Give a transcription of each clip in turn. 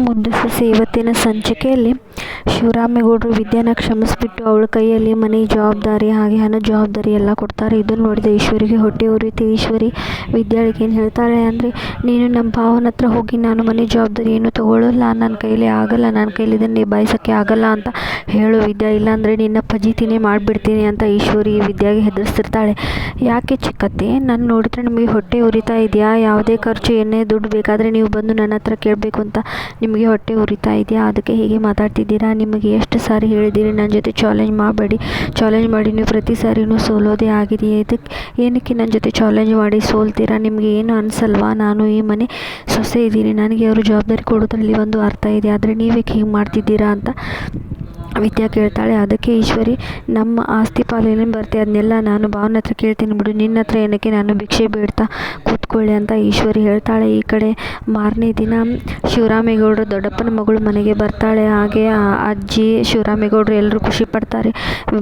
ಮುಂದೆ ಸೊಸೆ ಇವತ್ತಿನ ಸಂಚಿಕೆಯಲ್ಲಿ ಶಿವರಾಮೇಗೌಡರು ವಿದ್ಯಾನ ಕ್ಷಮಿಸಿಬಿಟ್ಟು ಅವಳ ಕೈಯಲ್ಲಿ ಮನೆ ಜವಾಬ್ದಾರಿ ಹಾಗೆ ಹಣ ಜವಾಬ್ದಾರಿ ಎಲ್ಲ ಕೊಡ್ತಾರೆ. ಇದನ್ನು ನೋಡಿದ ಈಶ್ವರಿಗೆ ಹೊಟ್ಟೆ ಉರಿಯುತ್ತೆ. ಈಶ್ವರಿ ವಿದ್ಯಾಳಿಗೆ ಏನು ಹೇಳ್ತಾಳೆ ಅಂದರೆ, ನೀನು ನಮ್ಮ ಭಾವನ ಹತ್ರ ಹೋಗಿ ನಾನು ಮನೆ ಜವಾಬ್ದಾರಿ ಏನು ತಗೊಳ್ಳಲ್ಲ, ನನ್ನ ಕೈಲಿ ಆಗಲ್ಲ, ನನ್ನ ಕೈಲಿ ಇದನ್ನು ನಿಭಾಯಿಸೋಕ್ಕೆ ಆಗಲ್ಲ ಅಂತ ಹೇಳು ವಿದ್ಯಾ, ಇಲ್ಲಾಂದರೆ ನಿನ್ನ ಫಜೀತಿನೇ ಮಾಡಿಬಿಡ್ತೀನಿ ಅಂತ ಈಶ್ವರಿ ವಿದ್ಯಾಗೆ ಹೆದರಿಸ್ತಿರ್ತಾಳೆ. ಯಾಕೆ ಚಿಕ್ಕತ್ತೆ, ನಾನು ನೋಡಿದ್ರೆ ನಿಮಗೆ ಹೊಟ್ಟೆ ಉರಿತಾ ಇದೆಯಾ? ಯಾವುದೇ ಖರ್ಚು ಏನೇ ದುಡ್ಡು ಬೇಕಾದರೆ ನೀವು ಬಂದು ನನ್ನ ಹತ್ರ ಕೇಳಬೇಕು ಅಂತ ನಿಮಗೆ ಹೊಟ್ಟೆ ಉರಿತಾ ಇದೆಯಾ? ಅದಕ್ಕೆ ಹೀಗೆ ಮಾತಾಡ್ತಿದ್ದೀರಾ? ನಿಮಗೆ ಎಷ್ಟು ಸಾರಿ ಹೇಳಿದ್ದೀರಿ ನನ್ನ ಜೊತೆ ಚಾಲೆಂಜ್ ಮಾಡಬೇಡಿ, ಚಾಲೆಂಜ್ ಮಾಡಿ ನೀವು ಪ್ರತಿ ಸಾರಿನೂ ಸೋಲೋದೇ ಆಗಿದೆಯೇ? ಏನಕ್ಕೆ ನನ್ನ ಜೊತೆ ಚಾಲೆಂಜ್ ಮಾಡಿ ಸೋಲ್ತೀರಾ? ನಿಮಗೆ ಏನು ಅನಿಸಲ್ವಾ? ನಾನು ಈ ಮನೆ ಸೊಸೆ ಇದ್ದೀನಿ, ನನಗೆ ಅವರು ಜವಾಬ್ದಾರಿ ಕೊಡೋದ್ರಲ್ಲಿ ಒಂದು ಅರ್ಥ ಇದೆ, ಆದರೆ ನೀವೇಕೆ ಹೀಗೆ ಮಾಡ್ತಿದ್ದೀರಾ ಅಂತ ವಿದ್ಯಾ ಕೇಳ್ತಾಳೆ. ಅದಕ್ಕೆ ಈಶ್ವರಿ, ನಮ್ಮ ಆಸ್ತಿ ಪಾಲೇನು ಬರ್ತೆ ಅದನ್ನೆಲ್ಲ ನಾನು ಭಾವನ ಹತ್ರ ಕೇಳ್ತೀನಿ ಬಿಡು, ನಿನ್ನ ಹತ್ರ ಏನಕ್ಕೆ ನಾನು ಭಿಕ್ಷೆ ಬೇಡ್ತಾ ಕೂತ್ಕೊಳ್ಳಿ ಅಂತ ಈಶ್ವರಿ ಹೇಳ್ತಾಳೆ. ಈ ಕಡೆ ಮಾರನೇ ದಿನ ಶಿವರಾಮೇಗೌಡರು ದೊಡ್ಡಪ್ಪನ ಮಗಳು ಮನೆಗೆ ಬರ್ತಾಳೆ. ಹಾಗೆ ಅಜ್ಜಿ ಶಿವರಾಮೇಗೌಡರು ಎಲ್ಲರೂ ಖುಷಿ ಪಡ್ತಾರೆ.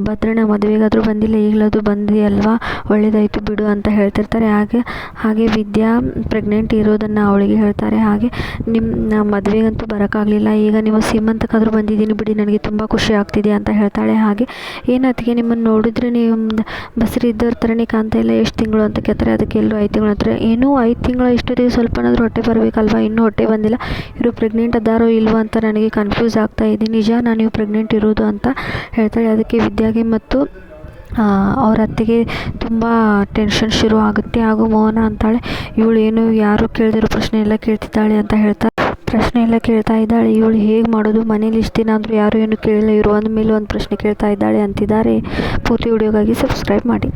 ಭದ್ರನ ಮದುವೆಗಾದರೂ ಬಂದಿಲ್ಲ, ಈಗಲಾದರೂ ಬಂದಿಯಲ್ವಾ, ಒಳ್ಳೇದಾಯಿತು ಬಿಡು ಅಂತ ಹೇಳ್ತಿರ್ತಾರೆ. ಹಾಗೆ ವಿದ್ಯಾ ಪ್ರೆಗ್ನೆಂಟ್ ಇರೋದನ್ನು ಅವಳಿಗೆ ಹೇಳ್ತಾರೆ. ಹಾಗೆ ನಿಮ್ಮ ಮದುವೆಗಂತೂ ಬರೋಕ್ಕಾಗಲಿಲ್ಲ, ಈಗ ನೀವು ಸೀಮಂತಕ್ಕಾದರೂ ಬಂದಿದ್ದೀನಿ ಬಿಡಿ, ನನಗೆ ತುಂಬ ಖುಷಿ ಆಗ್ತಿದೆ ಅಂತ ಹೇಳ್ತಾಳೆ. ಹಾಗೆ ಏನತ್ತಿಗೆ ನಿಮ್ಮನ್ನು ನೋಡಿದ್ರೆ ನೀವು ಬಸರಿದ್ದವ್ರ ಥರನೇ ಕಾಣ್ತಾ ಇಲ್ಲ, ಎಷ್ಟು ತಿಂಗಳು ಅಂತ ಕೇಳ್ತಾರೆ. ಅದಕ್ಕೆ ಎಲ್ಲರೂ 5 ತಿಂಗಳು ಅಂತಾರೆ. ಏನೂ 5 ತಿಂಗಳು, ಇಷ್ಟೊತ್ತಿಗೆ ಸ್ವಲ್ಪನಾದರೂ ಹೊಟ್ಟೆ ಬರಬೇಕಲ್ವ, ಇನ್ನೂ ಹೊಟ್ಟೆ ಬಂದಿಲ್ಲ, ಇವರು ಪ್ರೆಗ್ನೆಂಟ್ ಅದಾರೋ ಇಲ್ವೋ ಅಂತ ನನಗೆ ಕನ್ಫ್ಯೂಸ್ ಆಗ್ತಾ ಇದೆ, ನಿಜಾನಾ ನೀವು ಪ್ರೆಗ್ನೆಂಟ್ ಇರೋದು ಅಂತ ಹೇಳ್ತಾಳೆ. ಅದಕ್ಕೆ ವಿದ್ಯಾಗೆ ಮತ್ತು ಅವ್ರ ಅತ್ತೆಗೆ ತುಂಬ ಟೆನ್ಷನ್ ಶುರು ಆಗುತ್ತೆ. ಹಾಗೂ ಮೋಹನ ಅಂತಾಳೆ, ಇವಳು ಏನು ಯಾರು ಕೇಳ್ದಿರೋ ಪ್ರಶ್ನೆ ಎಲ್ಲ ಕೇಳ್ತಿದ್ದಾಳೆ ಅಂತ ಪ್ರಶ್ನೆ ಎಲ್ಲ ಕೇಳ್ತಾ ಇದ್ದಾಳೆ, ಇವಳು ಹೇಗೆ ಮಾಡೋದು, ಮನೇಲಿ ಇಷ್ಟು ದಿನ ಅಂದರೂ ಯಾರು ಏನು ಕೇಳಿಲ್ಲ, ಇವರು ಒಂದು ಮೇಲೆ ಒಂದು ಪ್ರಶ್ನೆ ಕೇಳ್ತಾ ಇದ್ದಾಳೆ ಅಂತಿದ್ದಾರೆ. ಪೂರ್ತಿ ವಿಡಿಯೋಗಾಗಿ ಸಬ್ಸ್ಕ್ರೈಬ್ ಮಾಡಿ.